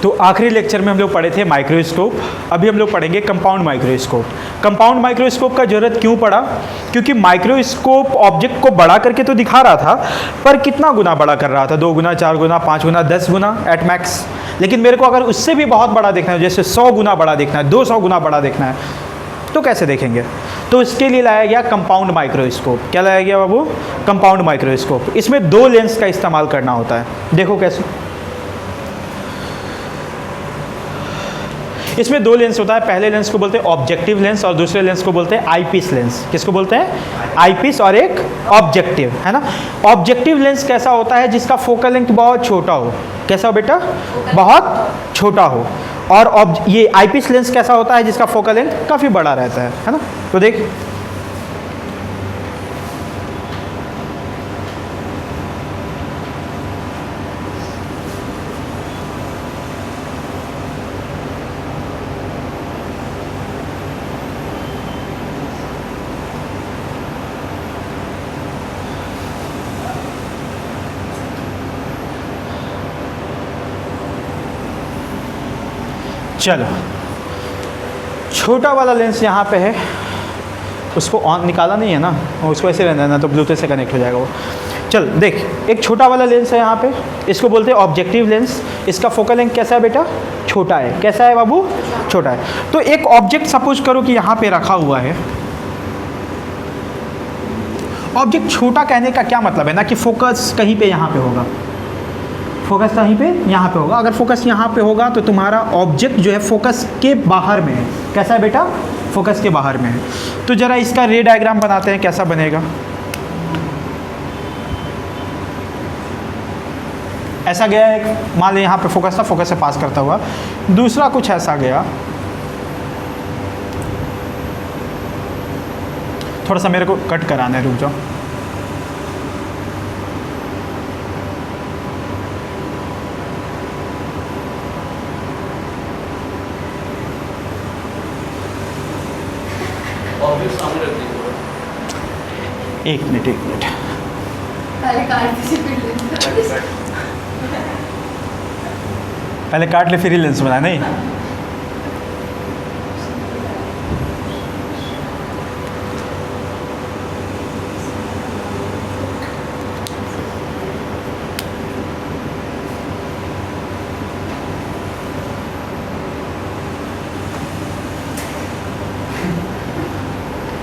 तो आखिरी लेक्चर में हम लोग पढ़े थे माइक्रोस्कोप, अभी हम लोग पढ़ेंगे कंपाउंड माइक्रोस्कोप। कंपाउंड माइक्रोस्कोप का ज़रूरत क्यों पड़ा? क्योंकि माइक्रोस्कोप ऑब्जेक्ट को बड़ा करके तो दिखा रहा था, पर कितना गुना बड़ा कर रहा था? 2 गुना, 4 गुना, 5 गुना, 10 गुना एट मैक्स। लेकिन मेरे को अगर उससे भी बहुत बड़ा देखना है, जैसे 100 गुना बड़ा देखना है, 200 गुना बड़ा देखना है, तो कैसे देखेंगे? तो इसके लिए लाया गया कंपाउंड माइक्रोस्कोप। क्या लाया गया बाबू? Compound microscope. इसमें 2 लेंस का इस्तेमाल करना होता है। देखो कैसे, इसमें 2 लेंस होता है। पहले लेंस को बोलते हैं ऑब्जेक्टिव लेंस और दूसरे लेंस को बोलते हैं आईपीस लेंस। किसको बोलते हैं? आईपीस और एक ऑब्जेक्टिव, है ना। ऑब्जेक्टिव लेंस कैसा होता है? जिसका फोकल लेंथ बहुत छोटा हो। कैसा हो बेटा? बहुत छोटा हो। और ये आईपीस लेंस कैसा होता है? जिसका फोकल लेंथ काफ़ी बड़ा रहता है ना। तो देख, चलो छोटा वाला लेंस यहाँ पे है, उसको ऑन निकाला नहीं है ना, उसको ऐसे रहना है ना, तो ब्लूटूथ से कनेक्ट हो जाएगा वो। चल देख, एक छोटा वाला लेंस है यहाँ पे, इसको बोलते हैं ऑब्जेक्टिव लेंस। इसका फोकल लेंथ कैसा है बेटा? छोटा है। कैसा है बाबू? छोटा है। तो एक ऑब्जेक्ट सपोज करो कि यहाँ पे रखा हुआ है। ऑब्जेक्ट छोटा कहने का क्या मतलब है ना, कि फोकस कहीं पे यहाँ पे होगा, फोकस कहीं पे यहाँ पे होगा। अगर फोकस यहाँ पे होगा तो तुम्हारा ऑब्जेक्ट जो है फोकस के बाहर में है। कैसा है बेटा? फोकस के बाहर में है। तो जरा इसका रे डायग्राम बनाते हैं, कैसा बनेगा। ऐसा गया एक, मान ली यहाँ पे फोकस था, फोकस से पास करता हुआ। दूसरा कुछ ऐसा गया, थोड़ा सा मेरे को कट कराना है, रुक जाओ। एक मिनट पहले काट ले, फिर ही लेंस बना। नहीं,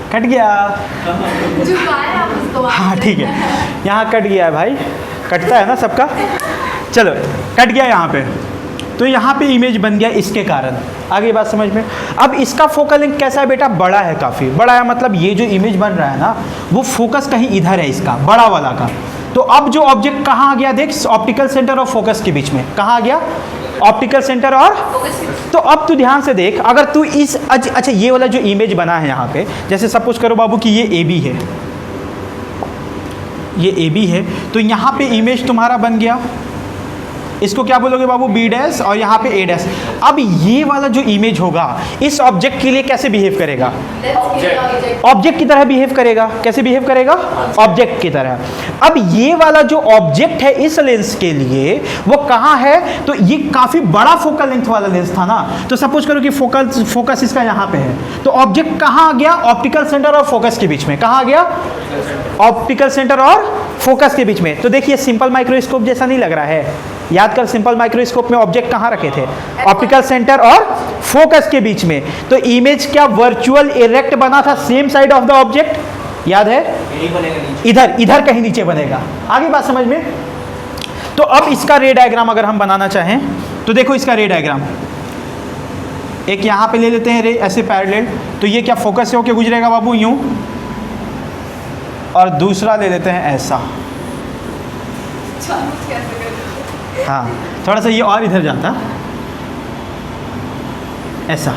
कट गया। हाँ ठीक है, यहाँ कट गया है भाई, कटता है ना सबका। चलो कट गया यहाँ पे, तो यहाँ पे इमेज बन गया इसके कारण। आगे बात समझ में। अब इसका फोकल लेंथ कैसा है बेटा? बड़ा है, काफ़ी बड़ा है। मतलब ये जो इमेज बन रहा है ना, वो फोकस कहीं इधर है इसका, बड़ा वाला का। तो अब जो ऑब्जेक्ट कहाँ आ गया देख, ऑप्टिकल सेंटर और फोकस के बीच में। कहाँ आ गया? ऑप्टिकल सेंटर और। तो अब तू ध्यान से देख, अगर तू इस अच्छा ये वाला जो इमेज बना है यहाँ पे, जैसे सपोज करो बाबू कि ये ए बी है, ये ए बी है, तो यहाँ पे इमेज तुम्हारा बन गया। इसको क्या बोलोगे बाबू? बी डैश, और यहाँ पे ए डैश। अब ये वाला जो इमेज होगा इस ऑब्जेक्ट के लिए कैसे बिहेव करेगा? ऑब्जेक्ट की तरह बिहेव करेगा। कैसे बिहेव करेगा? ऑब्जेक्ट की तरह। अब ये वाला जो ऑब्जेक्ट है इस लेंस के लिए वो कहाँ है? तो ये काफी बड़ा फोकल लेंथ वाला लेंस था ना। तो सपोज करो कि फोकस इसका यहाँ पे है, तो ऑब्जेक्ट कहाँ आ गया? ऑप्टिकल सेंटर और फोकस के बीच में। कहाँ आ गया? ऑप्टिकल सेंटर और फोकस के बीच में। तो देखिए सिंपल माइक्रोस्कोप जैसा नहीं लग रहा है। याद कर, सिंपल माइक्रोस्कोप में ऑब्जेक्ट कहाँ रखे थे? ऑप्टिकल सेंटर और फोकस के बीच में। तो इमेज क्या वर्चुअल इरेक्ट बना था same side of the object? याद है? इधर इधर कहीं नीचे बनेगा। आगे बात समझ में। तो अब इसका रे डायग्राम अगर हम बनाना चाहें तो देखो इसका रे डायग्राम, एक यहाँ पे ले लेते हैं रे ऐसे पैरेलल। तो ये क्या फोकस से होके गुजरेगा बाबू? यूं। और दूसरा ले लेते हैं ऐसा। हाँ, थोड़ा सा ये और इधर जाता, ऐसा।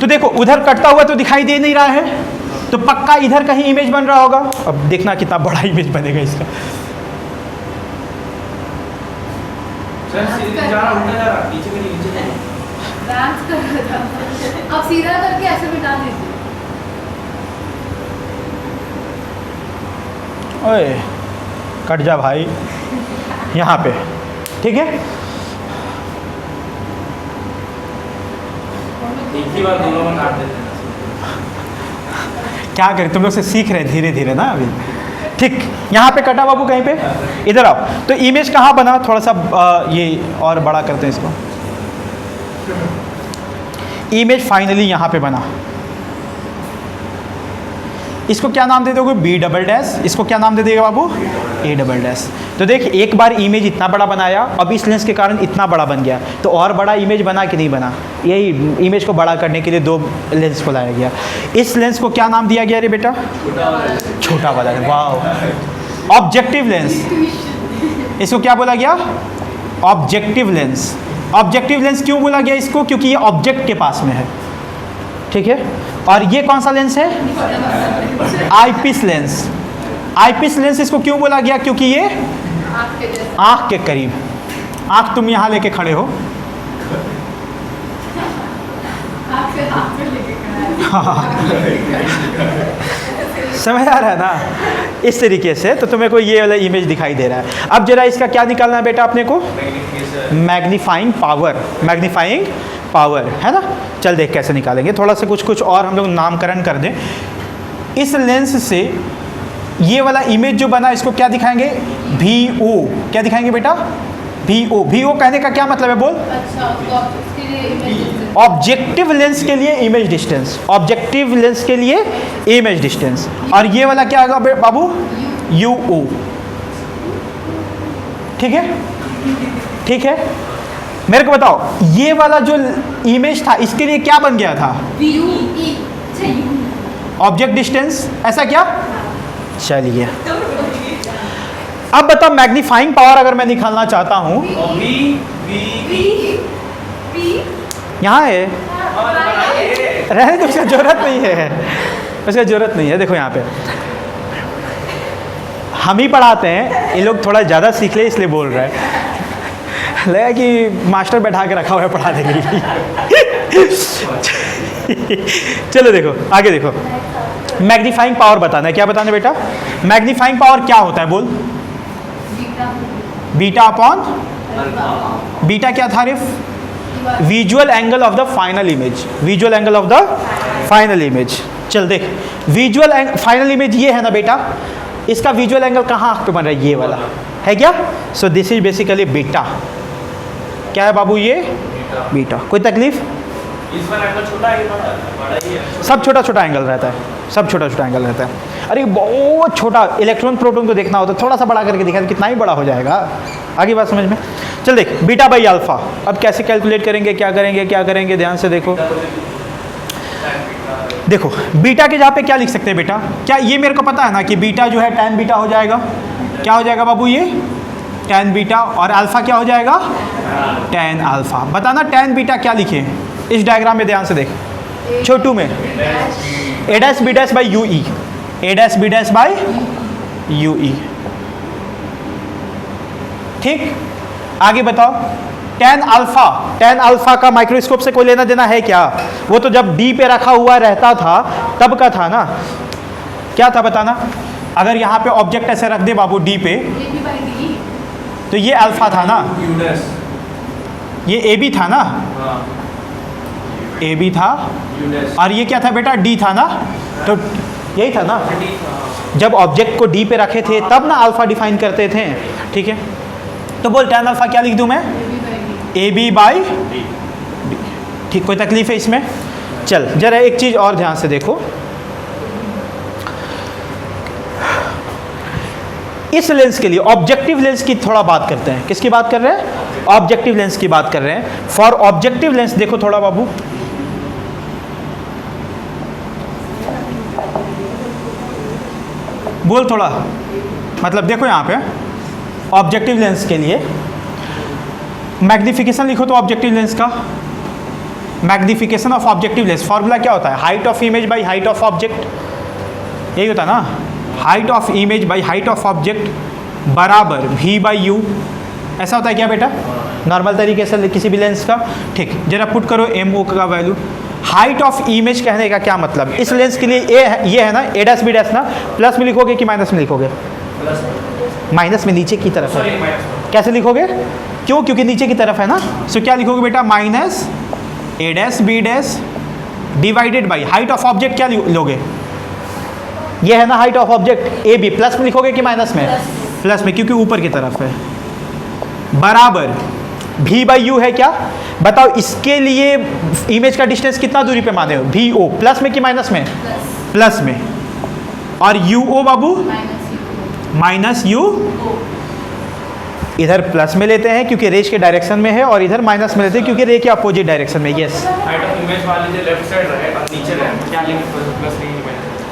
तो देखो उधर कटता हुआ तो दिखाई दे नहीं रहा है, तो पक्का इधर कहीं इमेज बन रहा होगा। अब देखना कितना बड़ा इमेज बनेगा इसका। अब सीधा करके ऐसे बिठा दीजिए। ओए कट जा भाई यहाँ पे, ठीक है। एक ही बार दोनों में काट देते हैं। क्या करें, तुम लोग से सीख रहे हैं धीरे धीरे ना अभी। ठीक, यहाँ पे कटा बाबू कहीं पे, इधर आओ। तो इमेज कहाँ बना, थोड़ा सा ये और बड़ा करते हैं इसको। इमेज फाइनली यहाँ पे बना। इसको क्या नाम दे दोगे, बी डबल डैश। इसको क्या नाम दे देगा बाबू, ए डबल डैश। तो देख, एक बार इमेज इतना बड़ा बनाया, अब इस लेंस के कारण इतना बड़ा बन गया, तो और बड़ा इमेज बना कि नहीं बना। यही इमेज को बड़ा करने के लिए दो लेंस को लाया गया। इस लेंस को क्या नाम दिया गया रे बेटा, छोटा वाला। वाह, ऑब्जेक्टिव लेंस। इसको क्या बोला गया, ऑब्जेक्टिव लेंस। ऑब्जेक्टिव लेंस क्यों बोला गया इसको, क्योंकि ये ऑब्जेक्ट के पास में है, ठीक है। और ये कौन सा लेंस है, आईपीस लेंस। आईपीस लेंस इसको क्यों बोला गया, क्योंकि ये आँख के करीब। आँख तुम यहाँ लेके खड़े हो, आपके हाथ में लेके खड़ा है। समझ आ रहा है ना, इस तरीके से। तो तुम्हें को ये वाला इमेज दिखाई दे रहा है। अब जरा इसका क्या निकालना है बेटा अपने को, मैग्नीफाइंग पावर। मैग्नीफाइंग पावर है ना। चल देख कैसे निकालेंगे, थोड़ा सा कुछ और हम लोग नामकरण कर दें। इस लेंस से ये वाला इमेज जो बना, इसको क्या दिखाएंगे, VO। क्या दिखाएंगे बेटा, VO। VO कहने का क्या मतलब है बोल, अच्छा, तो आप इसके लिए इमेज ऑब्जेक्टिव लेंस के लिए इमेज डिस्टेंस। ऑब्जेक्टिव लेंस के लिए इमेज डिस्टेंस। और ये वाला क्या होगा बाबू, UO। ठीक है, ठीक है। मेरे को बताओ, ये वाला जो इमेज था, इसके लिए क्या बन गया था, ऑब्जेक्ट डिस्टेंस। ऐसा क्या, चलिए। अब बताओ, मैग्नीफाइंग पावर अगर मैं निकालना चाहता हूं, यहाँ है, रहने दो, उसका जरूरत नहीं है, उसका जरूरत नहीं है। देखो यहाँ पे हम ही पढ़ाते हैं, ये लोग थोड़ा ज़्यादा सीख ले इसलिए बोल रहे हैं। लगा कि मास्टर बैठा के रखा हुआ है पढ़ाने के लिए। चलो देखो आगे, देखो मैग्नीफाइंग पावर बताना है। क्या बताना है बेटा, मैग्नीफाइंग पावर क्या होता है बोल, बीटा अपॉन, बीटा क्या था रिफ, visual angle of the final image. Visual angle of the final image. चल देख, विजुअल फाइनल इमेज ये है ना बेटा, इसका विजुअल एंगल कहाँ पे बन रहा है, ये वाला है क्या। So this is basically beta. क्या है बाबू, ये बीटा। कोई तकलीफ, इसमें एंगल छोटा है, बड़ा ही है। सब छोटा छोटा एंगल रहता है, सब छोटा छोटा एंगल रहता है। अरे बहुत छोटा, इलेक्ट्रॉन प्रोटॉन को देखना होता है, थोड़ा सा बड़ा करके दिखा तो कितना ही बड़ा हो जाएगा। आगे बात समझ में। चल देख, बीटा बाई अल्फा। अब कैसे कैलकुलेट करेंगे, क्या करेंगे, क्या करेंगे, ध्यान से देखो। देखो बीटा के जहाँ पे क्या लिख सकते हैं बेटा, क्या ये मेरे को पता है ना कि बीटा जो है tan बीटा हो जाएगा। क्या हो जाएगा बाबू, ये tan बीटा। और अल्फा क्या हो जाएगा, tan अल्फा। बताना tan बीटा क्या लिखे इस डायग्राम में, ध्यान से देख, छोटू में a dash b dash by UE, a dash b dash by UE। ठीक, आगे बताओ, tan अल्फा। tan अल्फा का माइक्रोस्कोप से कोई लेना देना है क्या, वो तो जब D पे रखा हुआ रहता था तब का था ना। क्या था बताना, अगर यहाँ पे ऑब्जेक्ट ऐसे रख दे बाबू D पे, तो ये अल्फा था ना, ये AB था ना, AB था, और ये क्या था बेटा, D था ना। तो यही था ना, जब ऑब्जेक्ट को D पे रखे थे तब ना अल्फा डिफाइन करते थे। ठीक है, तो बोल tan अल्फा क्या लिख दूं मैं, AB बाई D। ठीक, कोई तकलीफ है इसमें। चल जरा एक चीज़ और ध्यान से देखो, इस लेंस के लिए ऑब्जेक्टिव लेंस की थोड़ा बात करते हैं। किसकी बात कर रहे हैं, ऑब्जेक्टिव लेंस की बात कर रहे हैं। फॉर ऑब्जेक्टिव लेंस देखो थोड़ा बाबू, बोल थोड़ा, मतलब देखो यहाँ पे ऑब्जेक्टिव लेंस के लिए मैग्निफिकेशन लिखो तो ऑब्जेक्टिव लेंस का magnification of objective lens formula क्या होता है, height of image by height of object. यही होता है ना, height of image by height of object बराबर V बाई U। ऐसा होता है क्या बेटा, नॉर्मल तरीके से किसी भी लेंस का। ठीक, जरा पुट करो MO का वैल्यू। हाइट ऑफ इमेज कहने का क्या मतलब, इस लेंस के लिए ये है ना, A डैश B डैश ना, प्लस में लिखोगे कि माइनस में लिखोगे, माइनस में नीचे की तरफ है। कैसे लिखोगे, क्यों, क्योंकि नीचे की तरफ है ना। सो क्या लिखोगे बेटा, minus A dash B dash divided by height of object क्या लोगे, ये है ना height of object A B, plus में लिखोगे कि माइनस में? प्लस में, क्योंकि ऊपर की तरफ है, बराबर v बाई यू है क्या? बताओ इसके लिए इमेज का डिस्टेंस कितना दूरी पे माने हो? वी ओ, प्लस में कि माइनस में? प्लस में। और यू ओ बाबू माइनस यू, इधर प्लस में लेते हैं क्योंकि रेज के डायरेक्शन में है, और इधर माइनस में लेते हैं क्योंकि रे के अपोजिट डायरेक्शन में। यस, हाइट ऑफ इमेज वाली जो लेफ्ट साइड रहे और नीचे रहे, क्या लिमिट प्लस नहीं है?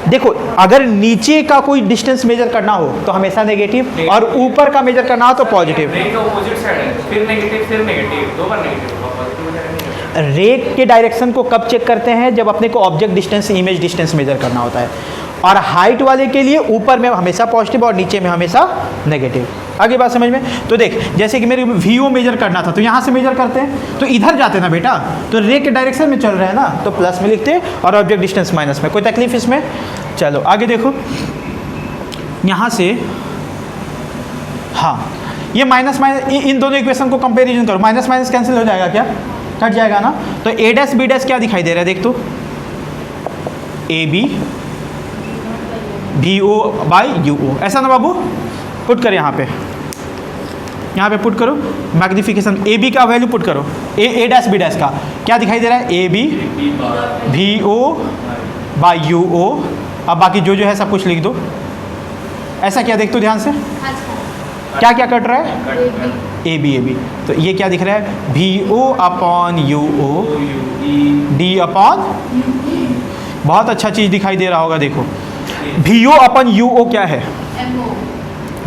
देखो अगर नीचे का कोई डिस्टेंस मेजर करना हो तो हमेशा नेगेटिव, और ऊपर का मेजर करना हो तो पॉजिटिव। रे का अपोजिट साइड है, फिर नेगेटिव, दो बार नेगेटिव, पॉजिटिव हो जाएगा। रे के डायरेक्शन को कब चेक करते हैं? जब अपने को object distance, image distance measure करना होता है। और हाइट वाले के लिए ऊपर में हमेशा पॉजिटिव और नीचे में हमेशा नेगेटिव। आगे बात समझ में? तो देख, जैसे कि मेरे वीओ मेजर करना था तो यहाँ से मेजर करते हैं, तो इधर जाते ना बेटा, तो रे के डायरेक्शन में चल रहे हैं ना, तो प्लस में लिखते हैं और ऑब्जेक्ट डिस्टेंस माइनस में। कोई तकलीफ इसमें? चलो आगे देखो, यहाँ से हाँ, ये माइनस माइनस, इन दोनों इक्वेशन को कंपेरिजन करो, माइनस माइनस कैंसिल हो जाएगा क्या? कट जाएगा ना। तो ए डैश बी डैश क्या दिखाई दे रहा है देख तो, A B V O by U O, ऐसा ना बाबू? पुट कर यहाँ पे पुट करो मैग्निफिकेशन, ए बी का वैल्यू पुट करो, ए डैश बी डैश का क्या दिखाई दे रहा है? A B V O by U O. अब बाकी जो है सब कुछ लिख दो। ऐसा क्या देख तो ध्यान से, क्या क्या कट रहा है? A B. तो ये क्या दिख रहा है? V O upon U O D upon, बहुत अच्छा चीज़ दिखाई दे रहा होगा। देखो V O upon U O क्या है?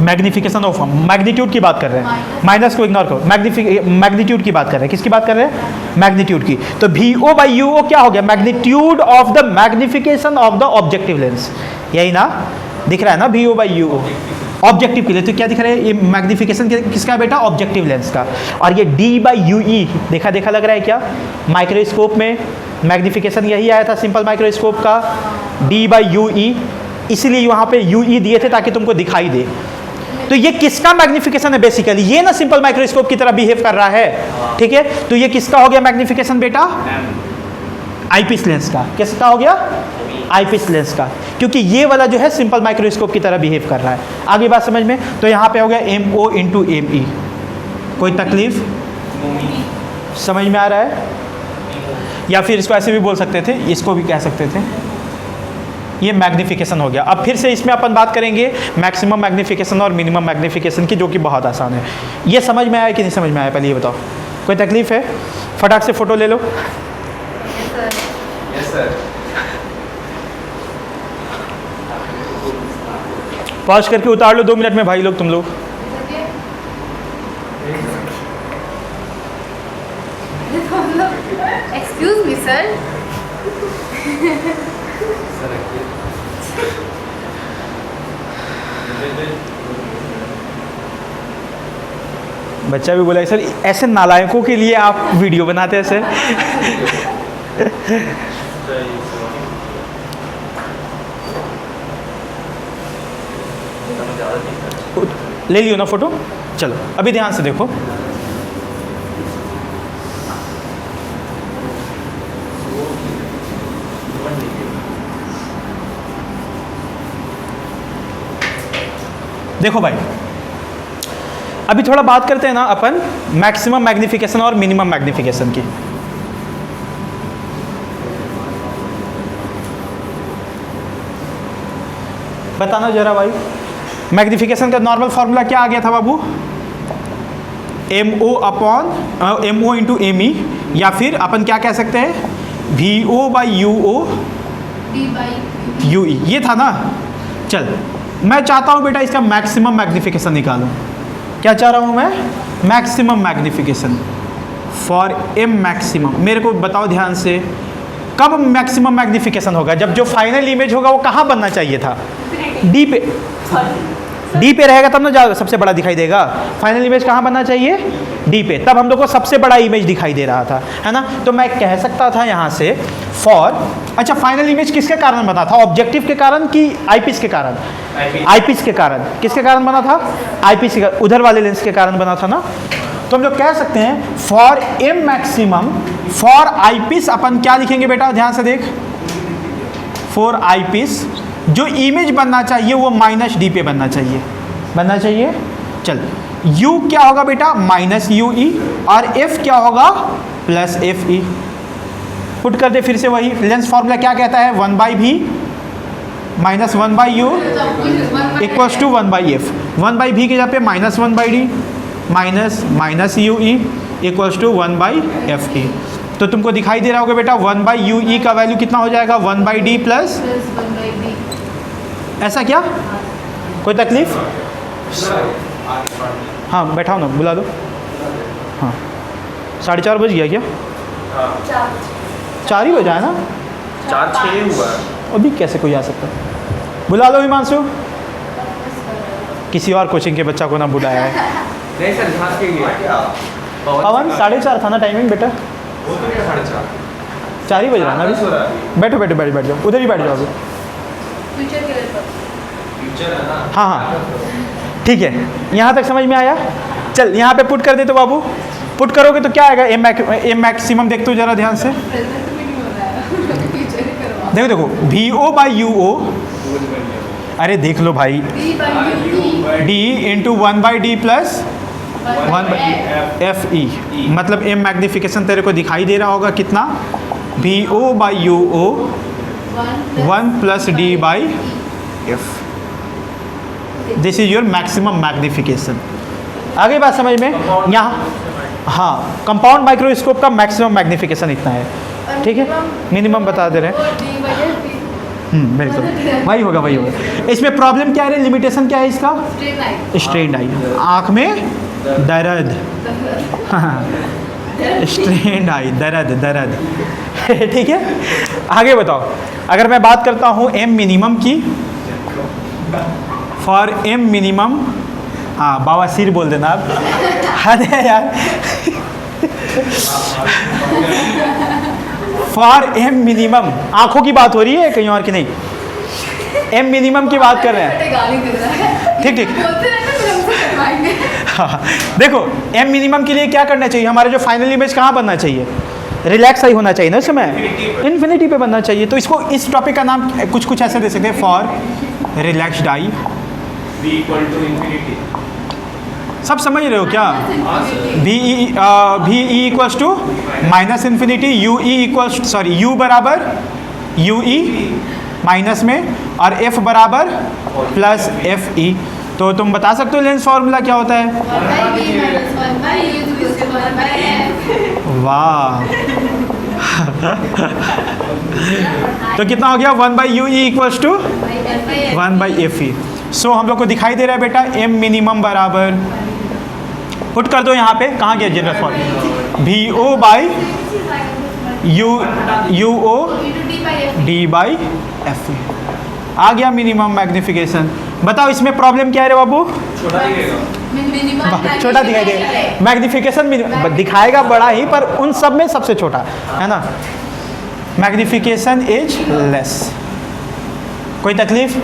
मैग्निफिकेशन ऑफ, मैग्नीट्यूड की बात कर रहे हैं, माइनस को इग्नोर करो, मैग्नीट्यूड की बात कर रहे हैं। किसकी बात कर रहे हैं? मैग्नीट्यूड की। तो V O by U O क्या हो गया? Magnitude of the magnification of the objective lens. यही ना दिख रहा है ना, V O by U O objective के लिए। तो क्या दिख रहा है? ये मैग्निफिकेशन किसका बेटा? ऑब्जेक्टिव लेंस का। और ये डी बाई यू ई देखा लग रहा है क्या? माइक्रोस्कोप में मैग्निफिकेशन यही आया था सिंपल माइक्रोस्कोप का, डी बाई यू ई, इसलिए वहाँ पे यू ई दिए थे ताकि तुमको दिखाई दे। तो ये किसका मैग्निफिकेशन है बेसिकली? ये ना सिंपल माइक्रोस्कोप की तरह बिहेव कर रहा है, ठीक है? तो ये किसका हो गया मैग्निफिकेशन बेटा? आईपीस लेंस का। किसका हो गया? आईपीस लेंस का, क्योंकि ये वाला जो है सिंपल माइक्रोस्कोप की तरह बिहेव कर रहा है। आगे बात समझ में? तो यहाँ पे हो गया M O into M E. कोई तकलीफ समझ में आ रहा है? या फिर इसको ऐसे भी बोल सकते थे, इसको भी कह सकते थे। ये मैग्निफिकेशन हो गया। अब फिर से इसमें अपन बात करेंगे मैक्सिमम मैग्निफिकेशन और मिनिमम मैग्निफिकेशन की, जो कि बहुत आसान है। ये समझ में आया कि नहीं समझ में आया पहले ये बताओ? कोई तकलीफ है? फटाक से फ़ोटो ले लो। Yes sir. पॉज करके उतार लो 2 मिनट में भाई लोग, तुम लोग। Excuse me sir. बच्चा भी बोला सर ऐसे नालायकों के लिए आप वीडियो बनाते हैं सर। ले लियो ना फोटो। चलो अभी ध्यान से देखो, देखो भाई अभी थोड़ा बात करते हैं ना अपन मैक्सिमम मैग्निफिकेशन और मिनिमम मैग्निफिकेशन की। बताना जरा भाई, मैग्निफिकेशन का नॉर्मल फॉर्मूला क्या आ गया था बाबू? M O upon M O into M E, या फिर अपन क्या कह सकते हैं? V O by U O D by U E, ये था ना। चल मैं चाहता हूँ बेटा इसका मैक्सिमम मैग्निफिकेशन निकालूं। क्या चाह रहा हूँ मैं? Maximum magnification for M maximum. मेरे को बताओ ध्यान से, कब मैक्सिमम मैग्निफिकेशन होगा? जब जो फाइनल इमेज होगा वो कहाँ बनना चाहिए था? डी पे। डी पे रहेगा तब ना जा सबसे बड़ा दिखाई देगा। फाइनल इमेज कहाँ बनना चाहिए? डी पे। तब हम लोग को सबसे बड़ा इमेज दिखाई दे रहा था, है ना? तो मैं कह सकता था यहाँ से फॉर, अच्छा फाइनल इमेज किसके कारण बना था? ऑब्जेक्टिव के कारण कि आईपीस के कारण? आईपीस के कारण। किसके कारण बना था? आईपीस के, उधर वाले लेंस के कारण बना था ना। तो हम लोग कह सकते हैं for M maximum for eyepiece अपन क्या लिखेंगे बेटा, ध्यान से देख, फॉर आई पीस जो इमेज बनना चाहिए वो माइनस डी पे बनना चाहिए। चल u क्या होगा बेटा, माइनस यू ई, और f क्या होगा, प्लस एफ ई। पुट कर दे फिर से वही, लेंस फॉर्मूला क्या कहता है, 1/v minus 1/u equals to 1/f। 1/v की जगह पे minus 1/d minus U E equals to 1/f E. तो तुमको दिखाई दे रहा होगा बेटा 1/u ई का वैल्यू कितना हो जाएगा, 1/d प्लस, ऐसा क्या, कोई तकलीफ? हाँ बैठाओ ना, बुला दो। हाँ 4:30 बज गया क्या? 4 ही बजा है ना, 4-6 हुआ। अभी कैसे कोई आ सकता है? बुला लो हिमांशु, किसी और कोचिंग के बच्चा को ना बुलाया है। नहीं सर, ध्यान के लिए पवन 4:30 था ना टाइमिंग बेटा, वो तो क्या 4:30? 4 ही बज रहा है ना अभी। बैठ जाओ, उधर ही बैठ जाओ अभी। फ्यूचर है ना। हाँ ठीक है, यहाँ तक समझ में आया। चल यहाँ पे पुट कर दे तो बाबू, पुट करोगे तो क्या आएगा, एम मैक्सिमम देखते हो जरा ध्यान से, देखो वी ओ बाई यू ओ, अरे देख लो भाई, D into 1/d plus 1/f ई, मतलब एम मैग्निफिकेशन तेरे को दिखाई दे रहा होगा कितना, V O by U O 1 plus D by F. This is your maximum magnification. आगे बात समझ में, यहाँ हाँ कंपाउंड माइक्रोस्कोप का मैक्सिमम मैग्निफिकेशन इतना है, ठीक है, मिनिमम बता दे रहे हैं। बिल्कुल वही होगा। इसमें प्रॉब्लम क्या है, लिमिटेशन क्या है इसका, स्ट्रेन आई, आँख में दर्द, स्ट्रेन आई, दर्द ठीक है। आगे बताओ, अगर मैं बात करता हूँ एम मिनिमम की, फॉर एम मिनिमम, हाँ बवासीर बोल देना आप, अरे यार फॉर एम मिनिमम, आंखों की बात हो रही है कहीं और की नहीं, एम मिनिमम की बात कर रहे हैं, ठीक हाँ। देखो एम मिनिमम के लिए क्या करना चाहिए, हमारा जो फाइनल इमेज कहाँ बनना चाहिए, रिलैक्स आई होना चाहिए ना, उस समय इन्फिनिटी पे बनना चाहिए। तो इसको, इस टॉपिक का नाम कुछ ऐसे दे सकते हैं, for relaxed eye, v equal to infinity. सब समझ रहे हो क्या, V E equals to minus infinity, U E equals, sorry U बराबर यू ई माइनस में, और एफ बराबर प्लस एफ ई। तो तुम बता सकते हो लेंस फॉर्मूला क्या होता है, वाह तो कितना हो गया, 1/u E equals to 1/f ई। सो हम लोग को दिखाई दे रहा है बेटा एम मिनिमम बराबर, पुट कर दो यहाँ पे, कहाँ गया general form, V O by U O D by F E, आ गया मिनिमम मैग्निफिकेशन। बताओ इसमें प्रॉब्लम क्या है रे बाबू, छोटा दिखाई देगा, मैग्निफिकेशन दिखाएगा बड़ा ही, पर उन सब में सबसे छोटा है ना, मैग्निफिकेशन इज लेस। कोई तकलीफ,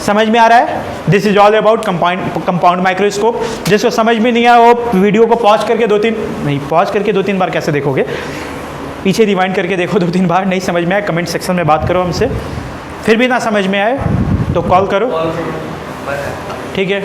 समझ में आ रहा है? This is all about compound microscope. जिसको समझ में नहीं आया वो वीडियो को पॉज करके दो तीन बार कैसे देखोगे, पीछे रिवाइंड करके देखो 2-3 बार। नहीं समझ में आए कमेंट सेक्शन में बात करो हमसे, फिर भी ना समझ में आए तो कॉल करो, ठीक है।